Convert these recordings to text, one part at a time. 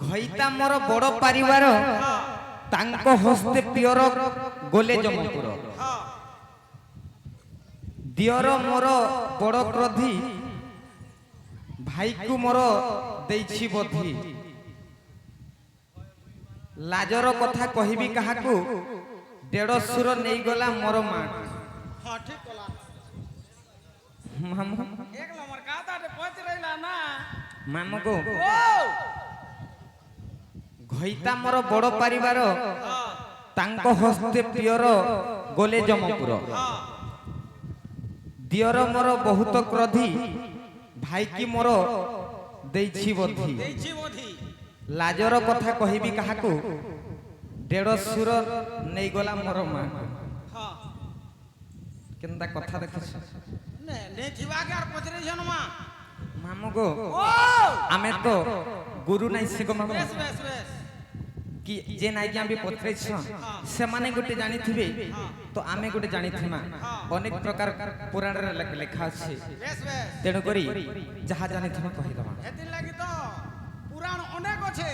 घईता मोर बड़ परिवार तांको हस्ते पियर गोले जमपुर दियर मोर बड़ क्रोधी भाई को मोर देछि बधी लाजर कथा कहबी काहाकू डेढ़ सुर नहीं गला मोर माँ हां ठीक कला मामू एक नंबर का ताटे पहुंच रहिला ना मामू को ओ घईता मोर बड़ परिवार तांको हस्ते पियर गोले जमपुर दियर मोर बहुत क्रोधी भाई की मोर देछि बधी लाजर कथा कहबी काहाकू डेढ़ सुर नहीं गला मोर माँ केनता कथा देखिस ने ने जीवा के आर पचरे जनमा मामू को ओ आमे तो गुरु नहीं से को मामू बेस बेस बेस कि जे नाइ के आमे पचरे छ से माने गुटे जानि थिबे तो आमे गुटे जानि थिमा अनेक प्रकार पुराण रे लेखा अछि बेस बेस तेनु करी जहा जानि थिमा कहि दमा हेतिन लागि तो पुराण अनेक अछि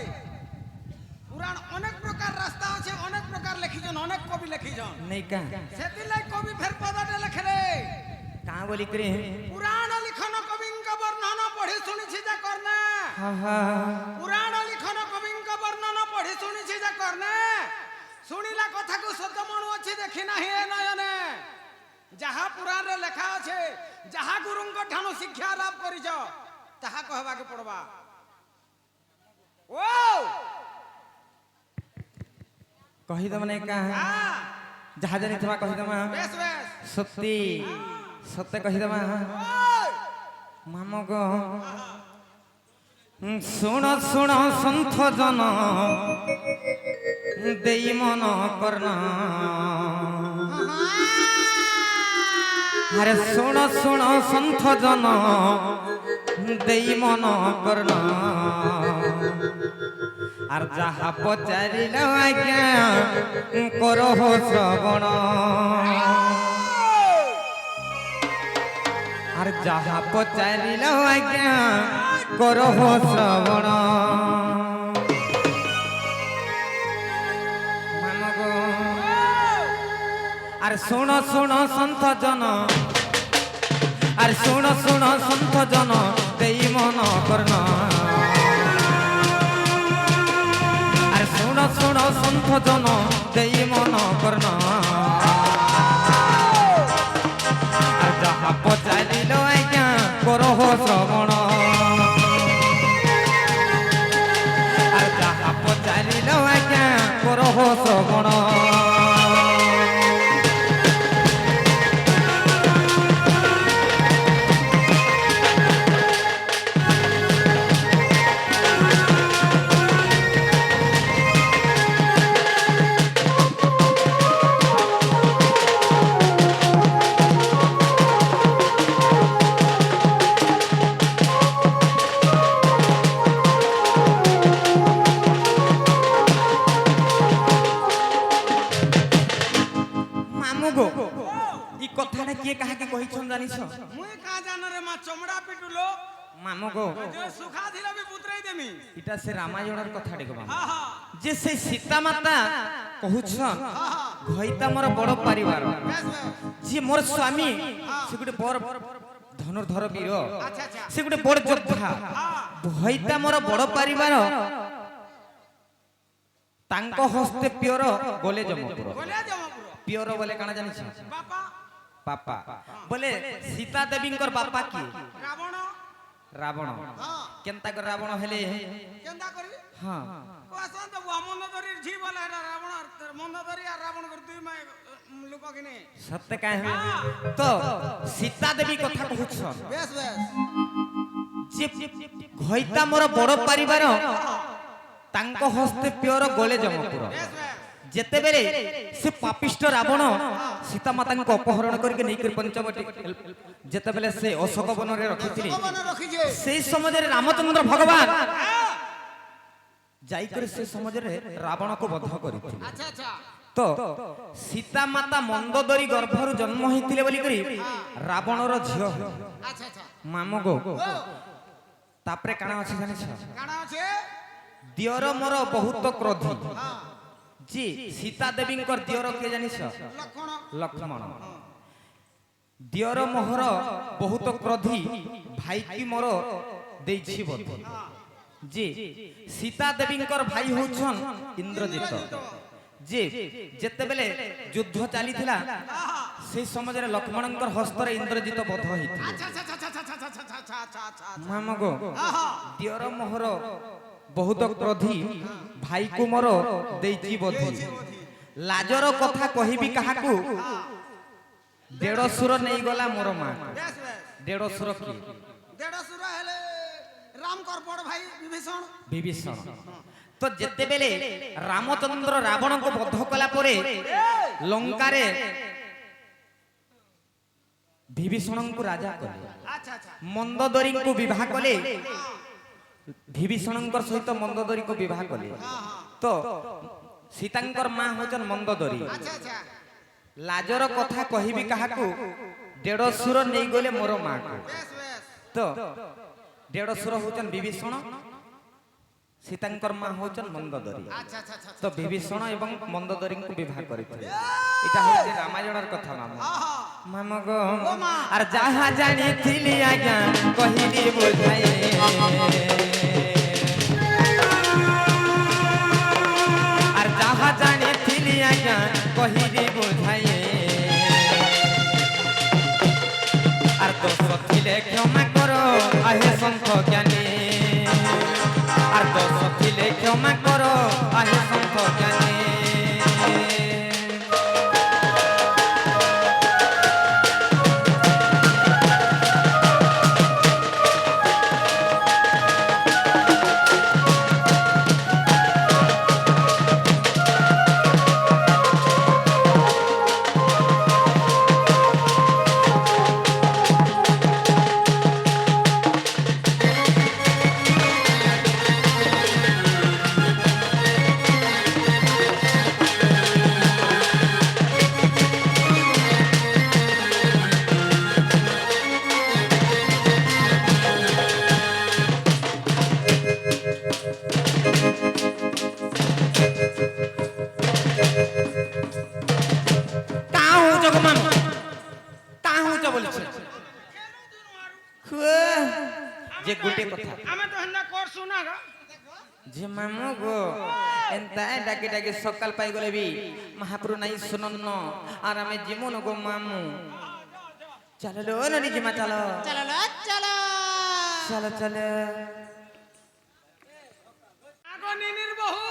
पुराण अनेक प्रकार रास्ता अछि अनेक प्रकार लिखि जन अनेक कवि लिखि जन नहीं का सेति लागि कवि फेर पदटे लिखले का बोली करे पुराण लिखन कविंक वर्णन पढि सुनि छि जा करना हा हा पुराण लिखन कविंक वर्णन पढि सुनि छि जा करना सुनिला कथा को सत्य मनु अछि देखि नाही ए नयने जहा पुराण रे लेखा अछि जहा गुरुंक ठानु शिक्षा लाभ करिछ ताहा कहबा के पड़बा ओ कहि दमने का जहा जानि थिमा कहि दमा बेस बेस सत्य सत्य कहि दमा ओय मामू को सुन सुन संथ जन देई मन करना अरे सुन सुन संथ जन देई मन करना आर जहा पचारिल आज्ञा करहो श्रवण आर जहा पचारिल आज्ञा करहो श्रवण आर सुन सुन संत जन आर सुन सुन संत जन देई मन करना आर सुन सुन संत जन देई मन करना आर जहा पचारिल आज्ञा करहो श्रवण आर जहा पचारिल आज्ञा करहो श्रवण किए कहा के कहि छन जानि छ मुई का जान रे मा चमड़ा पिटुलो मामू को जो सुखा दिला भी पुतराई देमी इटा से रामायणर कथा देखो हां हां जे से सीता माता कहू छन घईता मोर बड़ परिवार बेस बेस जे मोर स्वामी से गुटे बड़ धनुर्धर वीर अच्छा अच्छा से गुटे बड़ योद्धा घईता मोर बड़ परिवार तांको हस्ते पियर गोले जमपुर बोले जमपुर पियर बोले काना जानि छ बापा पापा बोले सीता देवी कर बापा की रावण रावण हां केनता कर रावण हेले केंदा करबी हां कोसन तो मन दरी झी वाला रावण मन दरी आ रावण कर दुई में लुक किने सत्य काहे तो सीता देवी कथा कहू छ बेस बेस जे घईता मोर बड़ परिवार तांको हस्ते पियर गोले जमपुर बेस बेस जेते बेले से पापिष्ट रावण सीता माता को अपहरण करके नहीं कर पंचवटी जेते बेले से अशोक वन रे रखिथिली से समय रे रामचंद्र भगवान जाई कर से समय रे रावण को वध करिथिले अच्छा अच्छा तो सीता माता मंदोदरी गर्भरु जन्म होइतिले बोली करी रावणर झियो अच्छा अच्छा मामू गो তাপরে কাଣା আছে জানিছ কাଣା আছে দিয়র মোর বহুত ক্রোধী হ্যাঁ জি সীতা দেবীঙ্কর দিয়র কে জানিছ লক্ষণ লক্ষ্মণ দিয়র মোহর বহুত ক্রোধী ভাই কি মোর দেইছি বধ জি সীতা দেবীঙ্কর ভাই হউছন ইন্দ্রজিৎ জি যেতেবেলে যুদ্ধ চালিଥିଲା সেই সমୟରେ লক্ষ্মণଙ୍କର ହସ୍ତରେ ଇନ୍ଦ୍ରଜିତ ବଧ ହେଇଥିଲେ আচ্ছা আচ্ছা আচ্ছা আচ্ছা আচ্ছা আচ্ছা আচ্ছা আচ্ছা আচ্ছা ମାମଗ আহা ଦିଅର ମୋହର ବହୁତ କ୍ରୋଧୀ ଭାଇକୁ ମୋର ଦେଇଛି ବଧି ଲାଜର କଥା କହିବି କାହାକୁ ଦେଢ଼ଶୁର ନେଇଗଲା ମୋର ମା বেশ বেশ ଦେଢ଼ଶୁର କିଏ দেড়শুর হেলে রামকর বড় ভাই বিভীষণ ବିଭୀଷଣ ତ ଯେତେବେଳେ ରାମଚନ୍ଦ୍ର ରାବଣଙ୍କୁ ବଧ କଲା ପରେ ଲଙ୍କାରେ ବିଭୀଷଣଙ୍କୁ ରାଜା କଲେ আচ্ছা আচ্ছা ମନ୍ଦୋଦରୀଙ୍କୁ ବିବାହ କଲେ ବିଭୀଷଣଙ୍କର ସହିତ ମନ୍ଦୋଦରୀଙ୍କୁ ବିବାହ କଲେ ତ ସୀତାଙ୍କର ମା ହଉଛନ୍ ମନ୍ଦୋଦରୀ আচ্ছা আচ্ছা ଲାଜର କଥା କହିବି କାହାକୁ ଦେଢ଼ଶୁର ନେଇଗଲେ ମୋର ମାକୁ বেশ বেশ ତ ଦେଢ଼ଶୁର ହଉଛନ୍ ବିଭୀଷଣ ସୀତାଙ୍କର ମା ହଉଛନ୍ ମନ୍ଦୋଦରୀ আচ্ছা আচ্ছা আচ্ছা ତ ବିଭୀଷଣ ଏବଂ ମନ୍ଦୋଦରୀଙ୍କୁ ବିବାହ କରିଥିଲେ ଏଇଟା ହଉଛି ରାମାୟଣର କଥା ମାମୁ আহা ମାମଗ ও মা আর যাহা জানিଥିଲି আজ্ঞା କହିଲି ବୁଝାଏ আর যাহা জানিଥିଲି আজ্ঞা କହିଲି বুঝাଏ আর দোষ ଥିଲେ ক্ষমা কর আহে সন্থ জ্ঞানী আর দোষ ଥିଲେ ক্ষমা কর আহে সন্থ জ্ঞানী যে গোটে কথা আমি তো হেন্দা করছু না গা যে মামু গো এন্তা ডাকি ডাকি সকাল পাই গলে বি মহাপ্রভু নাই শুনন্ন আর আমি জীবন গো মামু চলো ননি জিমা চলো চলো চলো চলো চলো আগো নিনির বহু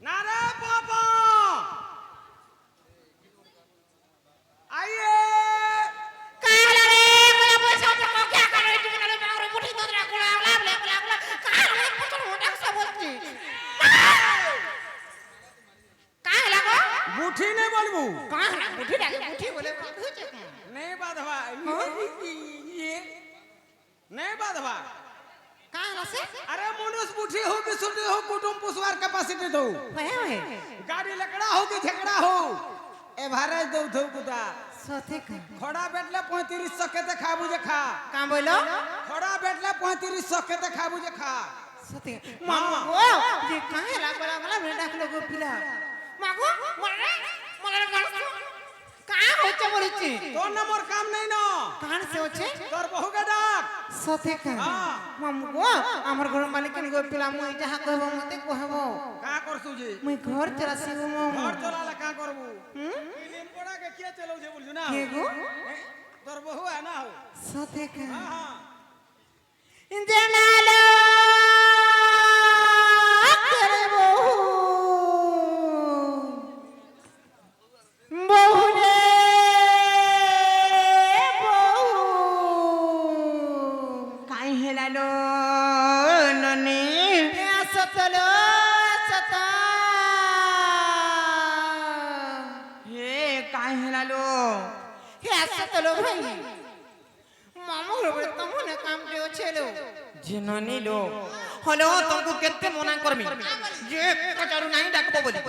না রে বাবা আইয়ে কালা রে কোলা পয়সা তো কি করে তুমি না মাগরে মুঠি তো না কোলা বলা বলা বলা কালা রে কত মোটা সব বলছি কালা গো বুঠি নে বলবু কালা মুঠি ডাকে মুঠি বলে বুঝছে নে বাধবা ইয়ে নে বাধবা কালা সে अरे मनुष्य बुढ़ी हो कि छोटी हो कुटुंब पुसवार कैपेसिटी दो ওহে ওহে गाड़ी लकड़ा हो कि झगड़ा हो एवरेज दो थो पुता সতে खड़ा बैठले 3500 के ते खाबू जे खा কাম বলো खड़ा बैठले 3500 के ते खाबू जे खा সতে মামা ও যে কালা বলা বলা বলে ডাকলো গো পিলা মাগো মরে মরে গাছ কা হচ্ছে বলছি तो नंबर काम नहीं न কান সে হচ্ছে तोर बहु के डाक সতে কা हां মামু গো আমার ঘর মালিক গো পিলা মুই যাহা কহব মতে কহব का करसु जी মুই ঘর চলাছি গো মামু घर चला ला का करबू फिल्म पड़ा के के चलो जे बोलजू ना কে গো तोर बहु है ना हो সতে কা हां জানালো করব বহু রে বহু কাই হেলালো ননি সতলো সত হে কাই হেলালো হে সতলো ভাই মামু রে তমনে কাম দেও ছেলো যে ননি লো হলো তোমাকে কেতে মনা করমি যে কচারু নাই ডাকবো বলি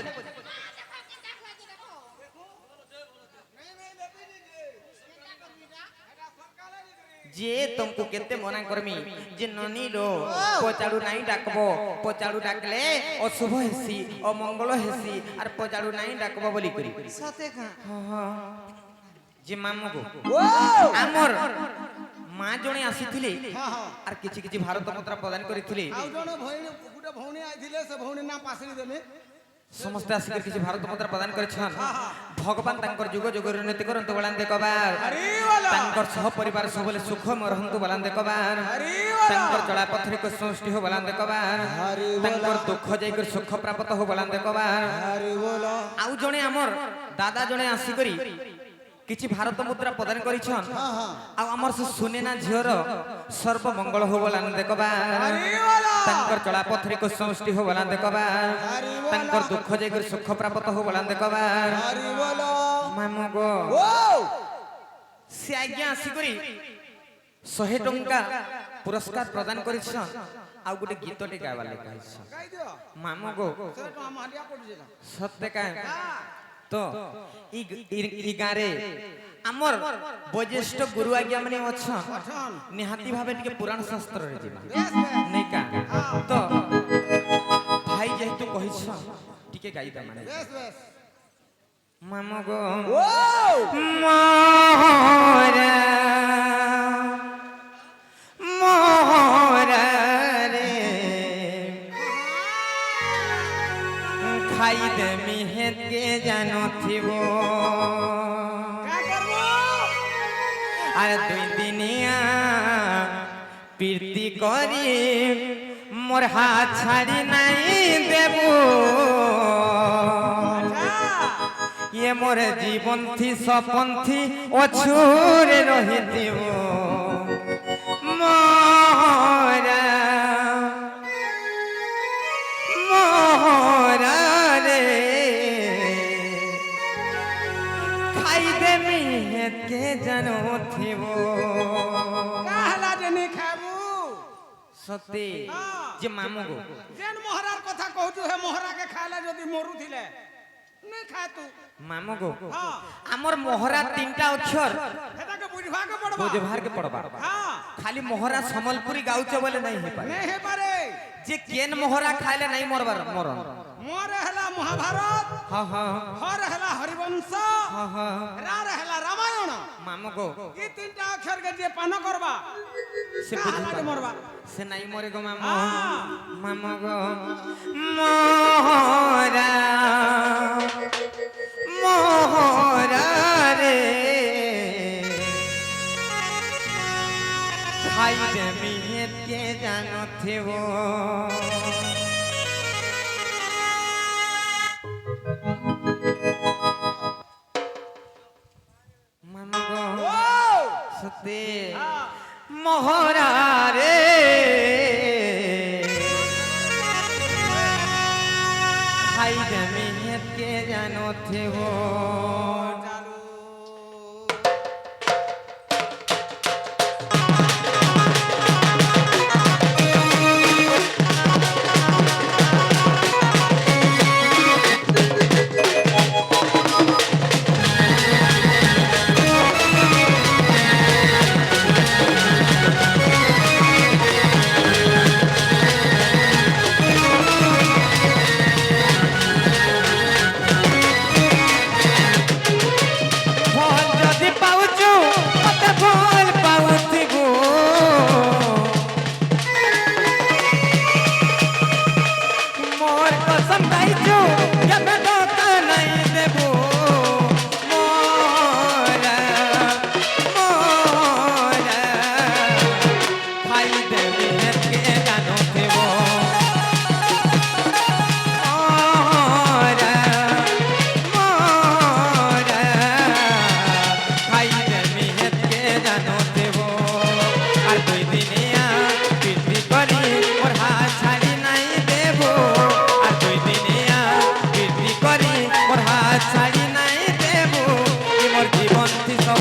जे तुमको केते मना करमी जे ननी लो पचाड़ू नहीं डाकबो पचाड़ू डाकले अशुभ हेसी अमंगल हेसी आर पचाड़ू नहीं डाकबो बोली करी सते का जे मामू को ओ आमर माँ जने आसीथिले हां हां आर किछि किछि भारत मुद्रा प्रदान करिथिले आउ जने भौणी गुटे भौणी आइथिले से भौणी ना पासरी देले समस्त आसिकर किछि भारत मुद्रा प्रदान करिछन भगवान तांकर जुग जुग उन्नति करंतु बलान देखबार हरि वाला तांकर सह परिवार सबले सुख रहंतु बलान देखबार हरि वाला तांकर चला पथरी को सृष्टि हो बलान देखबार तांकर दुख जाइकर सुख प्राप्त हो बलान देखबार हरि बोला आउ जने हमर दादा जने आसी करी किछि भारत मुद्रा प्रदान करिछन हां हां आ हमर से सुनेना झियर सर्व मंगल हो बलान देखबार हरि वाला तांकर चला पथरी को सृष्टि हो बलान देखबार तांकर दुख जाइकर सुख प्राप्त हो बलान देखबार हरि बोला मामू गो ओ से आज्ञा आसी करी 100 टंका पुरस्कार प्रदान करिछन आ गोटे गीतटे गावा ले कहछन गाई दियो मामू गो से तो हम हलिया पड़ जेला सत्य का तो ई गारे हमर वज्येष्ठ गुरु आज्ञा माने अछन पठन निहाती भाबे टिके पुराण शास्त्र रे जीवा बेस बेस नै का तो भाई जेतु कहिछन टिके गाई दा माने बेस बेस मामू गो ओ मोरा मोरा रे खाई दे मिहेत के जानो थिबो का करबो आर दुई दिनिया प्रीति करी मोर हाथ छाड़ी नहीं देबो ये मोर जीवन थी सपन थी अछूर रहितिबो मोरा मोरा रे खाई दे मिहेत के जानो थिबो काहला जनी खाबू सती जे मामू गो जेन मोहरार कथा कहतु हे मोहरा के खाला जदी मरु थिले नै खा तू मामू गो हां हमर मोहरा तीनटा अक्षर हेता के बुझवा के पड़बा बोझभार के पड़बा हां खाली मोहरा सम्बलपुरी गाउचे बोले नहीं हे पारे नै हे पारे जे केन मोहरा खाइले नहीं मरबार मरन मोर हला महाभारत हां हां हर हला हरिवंश हां हां रार हला रामायण मामू गो ई तीनटा अक्षर के जे पान करबा से काहला के मरबा से नहीं मरे गो मामू हां मामू गो मोहरा मोहरा रे खाई दे मिहेत के जानो थिबो मामू गो ओ सते हां मोहरा रे खाई दे मिहेत के जानो थिबो चालू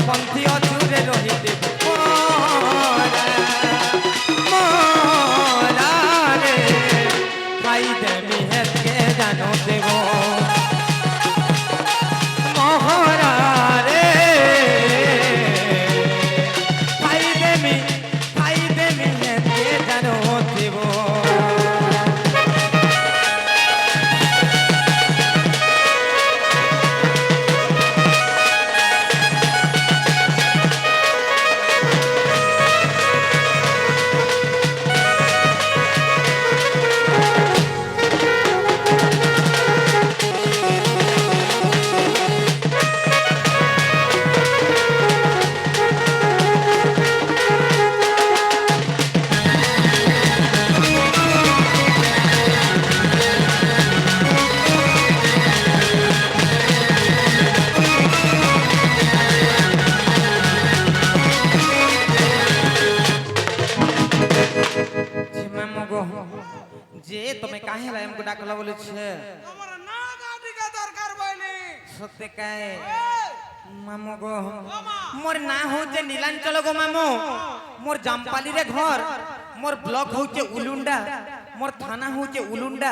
পন্থী অচুরে রহিতে মোরা মোরা যে তুমি কাহে লাই আমকো ডাকলা বলেছে তোমার না গাটিকা দরকার বইনি সত্যি কায় এই, মামু গো মামা। মোর না হচ্ছে নীলাঞ্চল গো মামু মোর জামপালি রে ঘর মোর ব্লক হচ্ছে উলুন্ডা মোর থানা হচ্ছে উলুন্ডা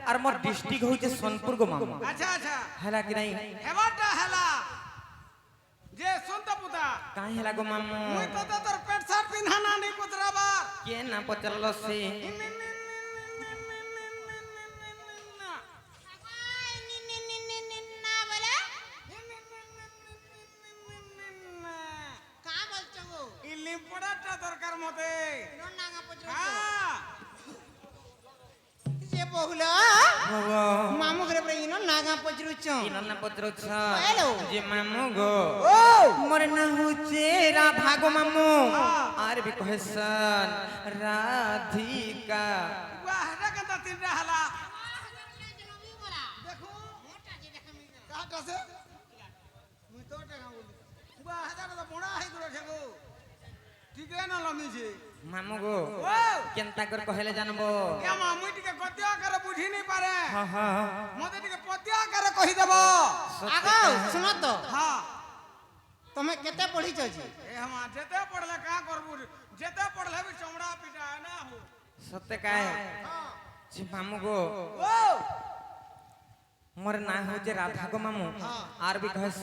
আর মোর ডিস্ট্রিক্ট হচ্ছে সোনপুর গো মামু আচ্ছা আচ্ছা হেলা কি নাই এবারটা হেলা যে শুনতে পুতা কাহে হেলা গো মামু মুই তো তোর পেট সার পিনহা না নি পুত্রাবার কে না পচারলো সে লিম্পড়াটা দরকার মতে হ্যাঁ যে বহুলা বাবা মামু ঘরে পরে ইনো নাগা পচরুছ কিনল না পচরছ হ্যালো। যে মামু গো ও মোর না হচ্ছে রাধা গো মামু আর বি কহেছন রাধিকা বাহ এটা কেন তিনটা হেলা দেখো কাট আছে মুই তো টাকা বলি বাহ এটা তো বড়া হই গলো ঠেগো ঠিক না লমিছে মামু গো ও কেনতা করে কহেলে জানবো কেমা মুই টিকে গতি আকারে বুঝি নি পারে হা হা মতে টিকে পতি আকারে কহি দেব আগো শুনো তো হ্যাঁ তুমি কেতে পড়িছ জি এ হামা যেতে পড়লে কা করবু যেতে পড়লে भी चमड़ा पिटा ना हो সত্যি কায় যে মামু গো ओ মোর না হচ্ছে রাধা গো মামু আর বি কহেছ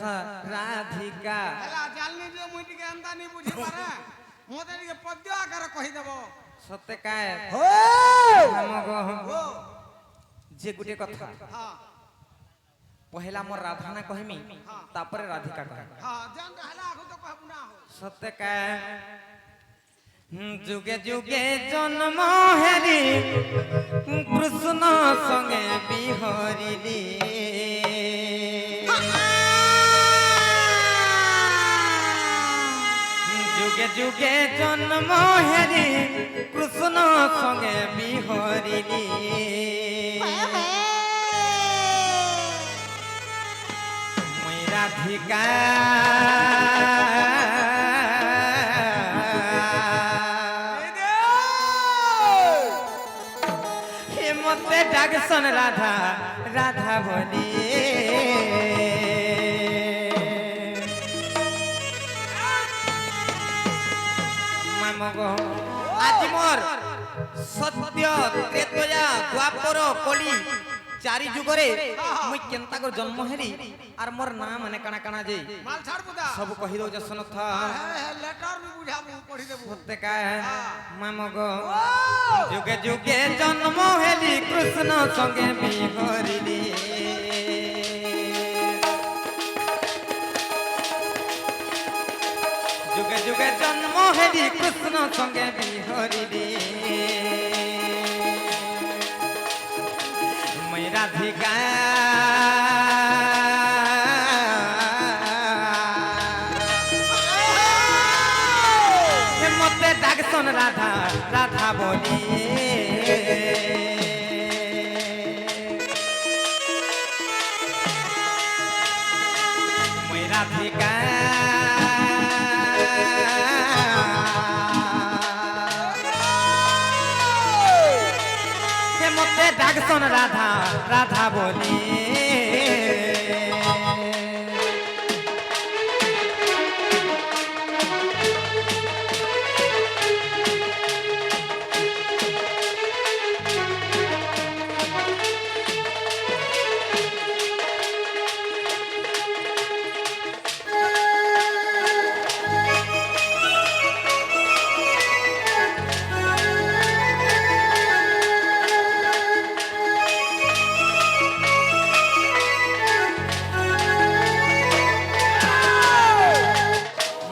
রাধিকা हेला जालनी जो मुई टिके अंदा नी बुझी पारे मते टिके पद्य आकारे कहि देब সত্যি কায় हो মামু গো ओ যে গুটে কথা हां পহেলা মোর রাধা না কহিমি তারপরে রাধিকা কহিমি हां जान हेला आगु तो कहबु ना हो সত্যি কায় যুগে যুগে জন্ম হেরি কৃষ্ণ সঙ্গে বিহরিলি যুগে যুগে জন্ম হেরি কৃষ্ণ সঙ্গে বিহরিলি মই রাধিকা ए दे হে মতে ডাকছন রাধা রাধা বলি মামগ আজি মোর সত্য ত্রেতয়া দ্বাপর কলি চারি যুগরে মুই কেনতা কর জন্ম হেরি আর মোর নাম মানে কানা কানা যে माल छाड़ पुता সব কহি দউ জসনথ लेटर भी बुझाबु पढ़ी देबु সত্যকা মামগ ओ যুগে যুগে জন্ম হেলি কৃষ্ণ সঙ্গে বিহরিলি যুগে যুগে জন্ম হেলি কৃষ্ণ সঙ্গে বিহরিলি মই রাধিকা হে মতে ডাকছন রাধা রাধা বলি মই রাধিকা হে মতে ডাকছন রাধা রাধা বলি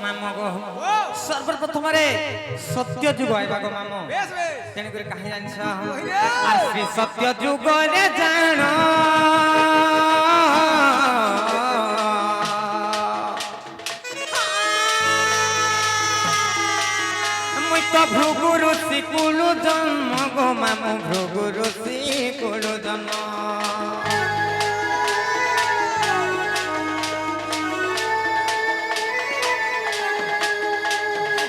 মামগ সর্বপ্রথমরে সত্য যুগ আইবা গো মাম बेस बेस তেনে করে কাহি জানছ আর শ্রী সত্য যুগরে জান মুই তো ভৃগুরু শিকুলু জন্ম গো মাম ভৃগুরু শিকুলু জন্ম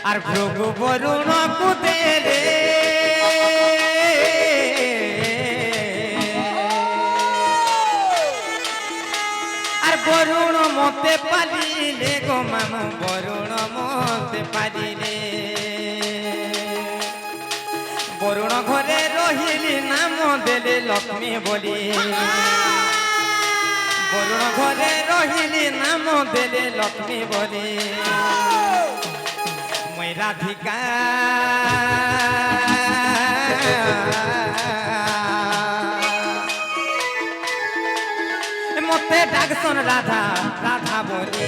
আর ভৃগু বরুণ কুদে রে মামু বরুণ মতে পারিলে বরুণ ঘরে রহিলি নাম দেলে লক্ষ্মী বলি বরুণ ঘরে রহিলি নাম দেলে লক্ষ্মী বলি মই রাধিকা মতে ডাকছন রাধা রাধা বলি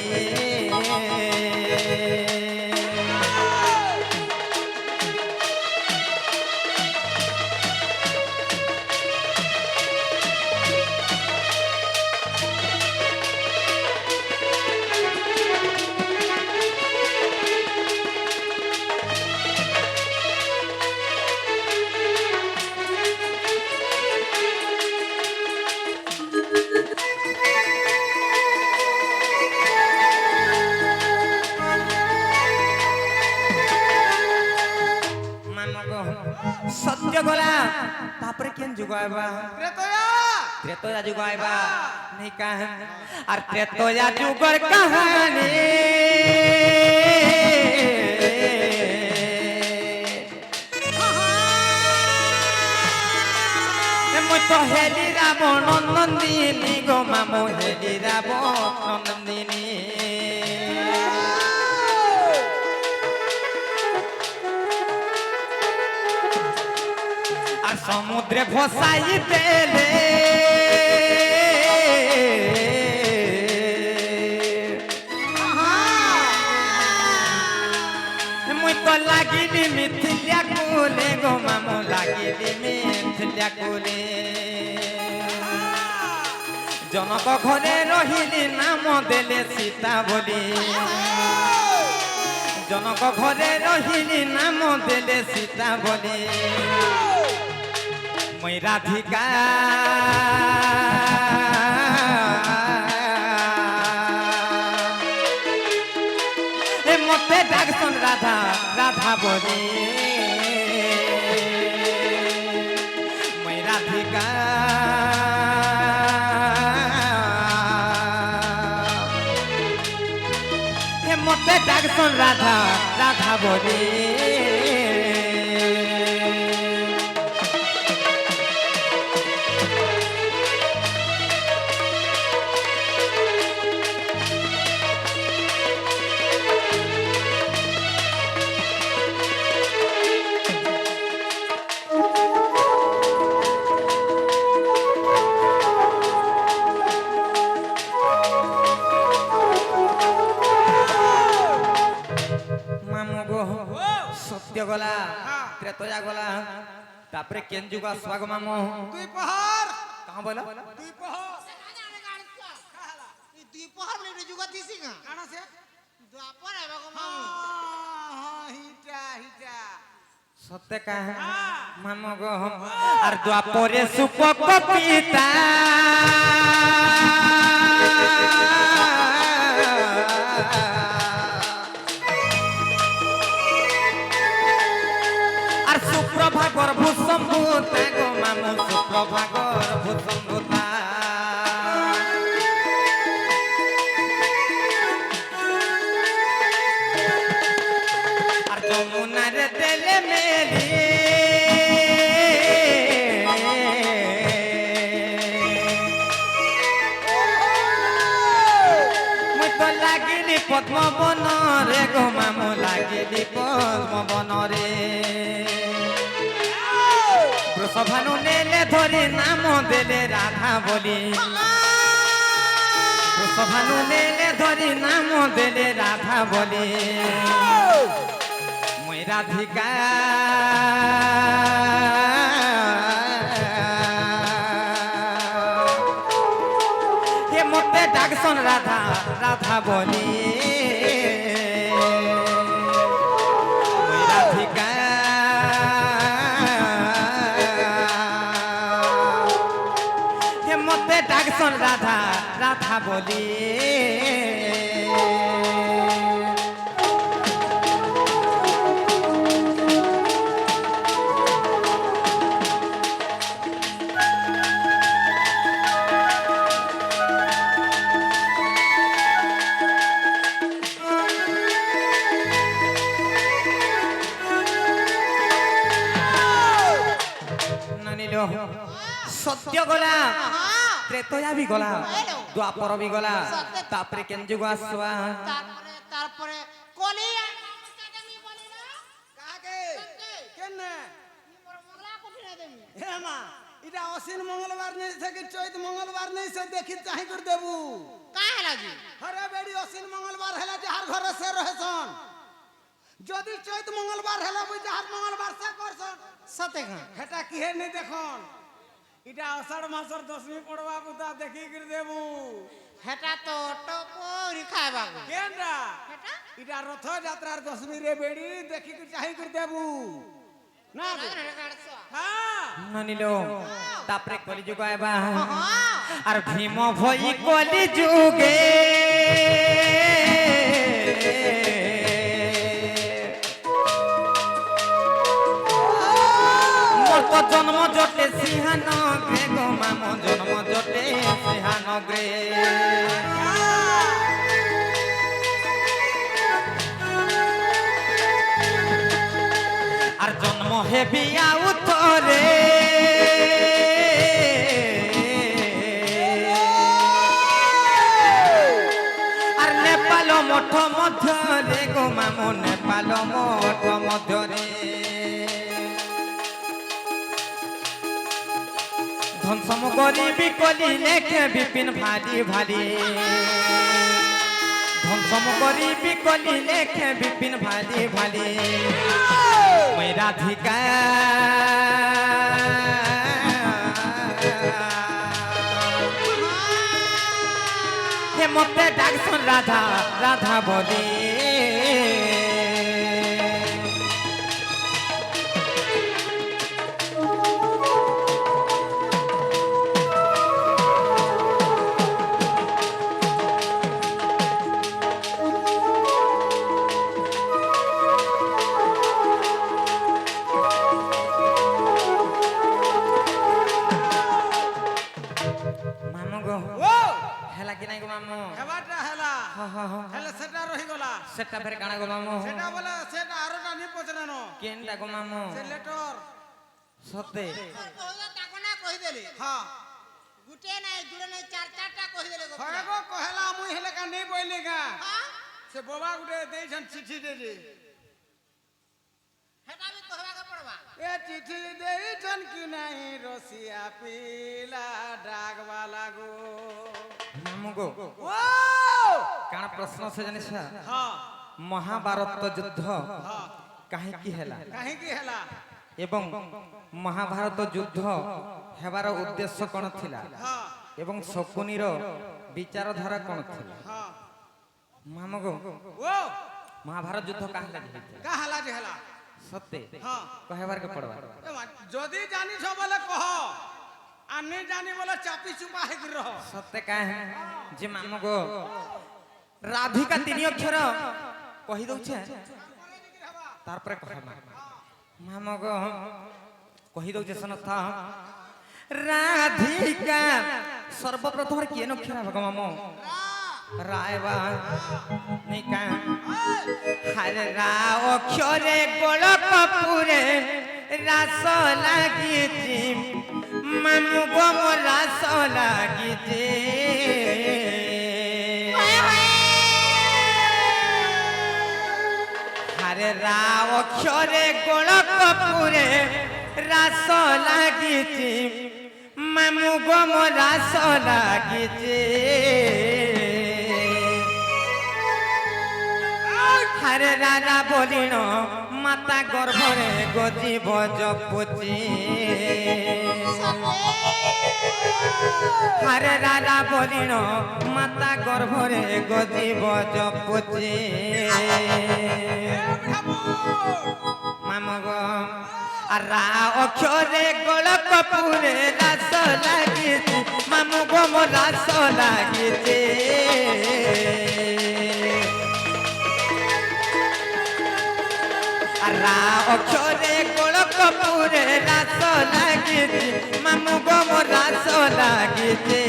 সত্য গলা তারপরে কেন যুগ আইবা ত্রেতয়া যুগ আইবা नहीं कहा और ত্রেতয়া যুগর कहानी মই তো হেলি রাবণ নন্দিনী গো মামু হেলি রাবণ নন্দিনী আর সমুদ্রে ভসাই দেলে মুই তো লাগিলি মিথিলিয়া কুলে গো মামু লাগিলি মিথিলিয়া কুলে জনক ঘরে রহিলি নাম দেলে সীতা বলি জনক ঘরে রহিলি নাম দেলে সীতা বলি মই রাধিকা মতে ডাকছন রাধা রাধা বলি মই রাধিকা মতে ডাকছন রাধা রাধা বলি সত্য গলা ত্রেতয়া গলা তারপরে কেন যুগ আসবা গো মামু দুই পহর কাহ বল দুই পহর দুই পহর বলে যুগা দিছি না কানা সে দ্বাপর আইবা গো মামু হিটা হিটা সত্য কাহ মামু গো আর দ্বাপরে সুপক পিতা আর সুপ্রভাগর ভূসম্ভূতা গো মামু সুপ্রভাগর ভূসম্ভূতা আর যমুনার তেলে মেলি মুই তো লাগিলি পদ্ম বনরে গো মামু লাগিলি পদ্ম বনরে বৃষভানু নেলে ধরি নাম দেলে রাধা বলি বৃষভানু নেলে ধরি নাম দেলে রাধা বলি মই রাধিকা হে মতে ডাকছন রাধা রাধা বলি মই রাধিকা হে মতে ডাকছন রাধা রাধা বলি মানিল সত্য গলা ত্রেতয়া বি গলা দ্বাপর বি গলা তারপরে কেন যুগ আসবা তারপরে কলি কাকে কেনে হে মা এটা অসীন মঙ্গলবার নেই থেকে চৈত মঙ্গলবার নেই সে দেখি চাহি করে দেবু হরে বেড়ি অসীন মঙ্গলবার হেলা যাহার ঘরে সে রহেছন যদি চৈত মঙ্গলবার হেলা বুঝ যাহার মঙ্গলবার সে করছন সতে হেটা কি হে নেই দেখুন এটা আষাঢ় মাসের দশমী পড়বা বুতা দেখি করে দেবু হেটা তো টপরি খাইবাগো কেনরা এটা রথযাত্রার দশমী রে বেড়ি দেখি করে চাহি করে দেবু না হ্যাঁ মানিল তারপরে কলি যুগ আইবা আর ভীম ভই কলি যুগে মোর জন্ম জটে সিংহান গ্রে গো মাম জন্ম জটে সিংহান গ্রে আর জন্ম হেবি আউথরে আর নেপাল মঠ মধ্যরে গো মাম নেপাল মঠ মধ্যরে ধ্বংসম গরিবি কলি লেখে বিপিন ভারি ভারি ধ্বংসম গরিবি কলি লেখে বিপিন ভারি ভারি মই রাধিকা হে মতে ডাকছন রাধা রাধা বলি সেটা ফের কানা গো মামু সেটা বলে সেটা আরোটা নি পছরানো কেনটা গো মামু সে লেটর সতে তাকো না কই দেলি হ্যাঁ গুটে নাই জুড়ে নাই চার চারটা কই দেলে গো হয় গো কহেলা মুই হেলে কা নেই বইলি গা সে বাবা গুটে দেইছন চিঠি দে দে হেটা বি কহবা পড়বা এ চিঠি দেইছন কি নাই রসিয়া পিলা ডাকবালা গো মামু গো ও কানা প্রশ্ন সে জানিস হ্যাঁ মহাভারত যুদ্ধ কাহিকি হেলা কাহিকি হেলা এবং মহাভারত যুদ্ধ হেবার উদ্দেশ্য কোন থিলা হ্যাঁ এবং শকুনির বিচারধারা কোন থিলা হ্যাঁ মামু গো ও মহাভারত যুদ্ধ কাহিলা হইছিল কা হেলা যে হেলা সত্যি হ্যাঁ কহেবার কে পড়বা এ মা, যদি জানিছ বলে কহ আর নেই জানি বলে চাপি চুপা হেকি রহ সত্যি কাহে যে মামু গো রাধিকা তিনি অক্ষর কহি দউছে তারপরে কহবা মামু গো কহি দউছে সনথ রাধিকা সর্বপ্রথম কেন অক্ষর ভগ মামু রায়বা নিকা হরে রা অক্ষরে গোলক পুরে রাস লাগিছি মামু গো মোর রাস লাগিছি হরে রা অক্ষরে গোলক পুরে রাস লাগিছি মামু গো মোর রাস লাগিছি হরে রাজা বলিন মাতা গর্ভরে গজিব জপুচি হরে রাজা বলিন মাতা গর্ভরে গজিব জপুচি মামগ আর রা অক্ষরে গোলক পুরে রাস লাগিছি মামু গো মোর রাস লাগিছি রা অক্ষরে গোলক পুরে রাস লাগিছি মামু গো মোর রাস লাগিছি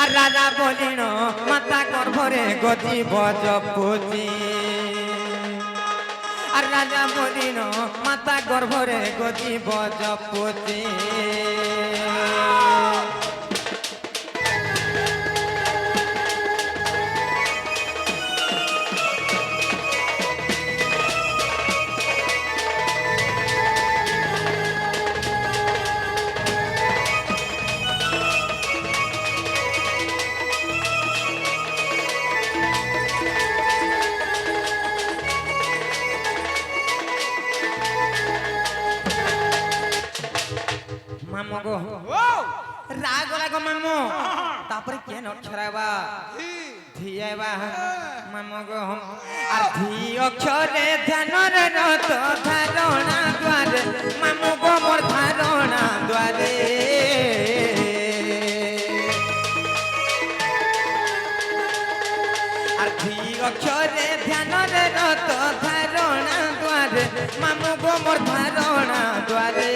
আর রাজা বলিন মাতা গর্ভরে গজিব জপুচি আর রাজা বলিন মাতা গর্ভরে গজিব জপতি মামু গো ও রাগ লাগো মামু তারপরে কেন অক্ষরাবা ধিয়াবা মামু গো আর ধি অক্ষরে ধ্যানরে রত ধারণা দ্বারে মামু গো মোর ধারণা দ্বারে আর ধি অক্ষরে ধ্যানরে রত ধারণা দ্বারে মামু গো মোর ধারণা দ্বারে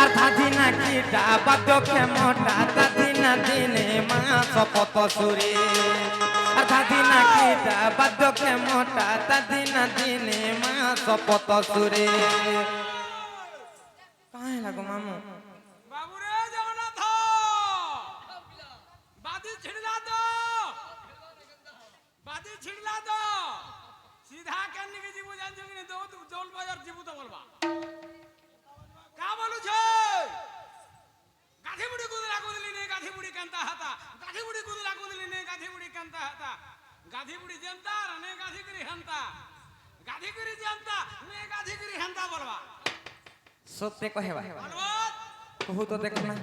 আর ধাদিনা কিটা বাদ্য ক্ষমতা দাদিনা দিনে মা শপথ সুরে আর ধাদিনা কিটা বাদ্য ক্ষমতা দাদিনা দিনে মা শপথ সুরে কাহে লাগো মামু বাবুরে জগন্নাথ বাদি ছিড়লা তো সিধা কেন কি জীবু জানছো কি তো জল বাজার জীবু তো বলবা কা বলু ছে গাধি বুড়ি কুদলা কুদলি নে গাধি বুড়ি কান্তা হাতা গাধি বুড়ি কুদলা কুদলি নে গাধি বুড়ি কান্তা হাতা গাধি বুড়ি জানতা নে গাধি করি হান্তা গাধি করি জানতা নে গাধি করি হান্তা বলবা সত্যি কহেবা বলবা কহু তো দেখ না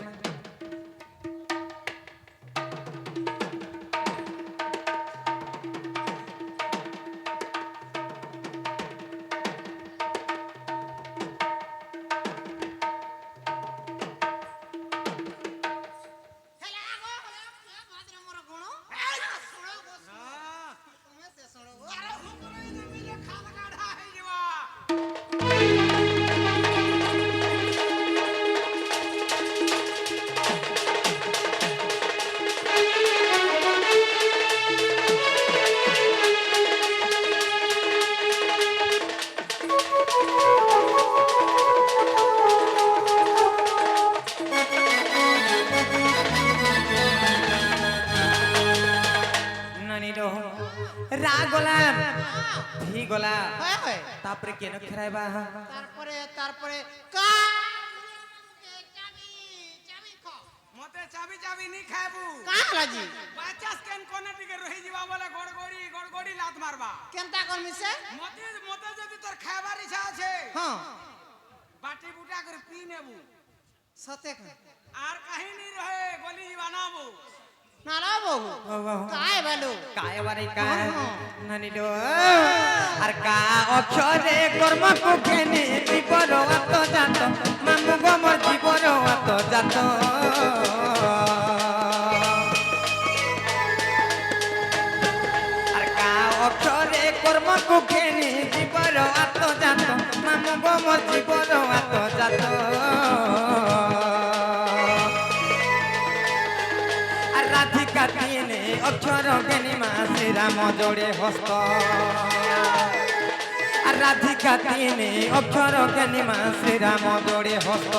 রাগলা ধি গলা হয় হয় তারপরে কেন খেরাইবা তারপরে মতে চাবি চাবি নি খাইবু কালাজি বাচাস কেন কোনে টিকে রহি ଯିବା বলে গড়গড়ি লাত মারবা কেনতা করমি সে মতে যদি তোর খাইবার ইচ্ছা আছে হ্যাঁ বাটি বুটা করে পি নেবু সতে আর কাহিনী রহে গলি ଯିବା নাবু নালা বহু কায় বলো কায় বারে কায় নানি দো আর কা অক্ষরে কর্ম কো কেনে জীবর আত জাত মামু গো মোর জীবর আত জাত আর কা অক্ষরে কর্ম কো কেনে জীবর আত জাত মামু গো মোর জীবর আত জাত রাধিকা তিনে অক্ষর জ্ঞানী মা শ্রীরাম জোড়ে হস্ত আর রাধিকা তিনে অক্ষর জ্ঞানী মা শ্রীরাম জোড়ে হস্ত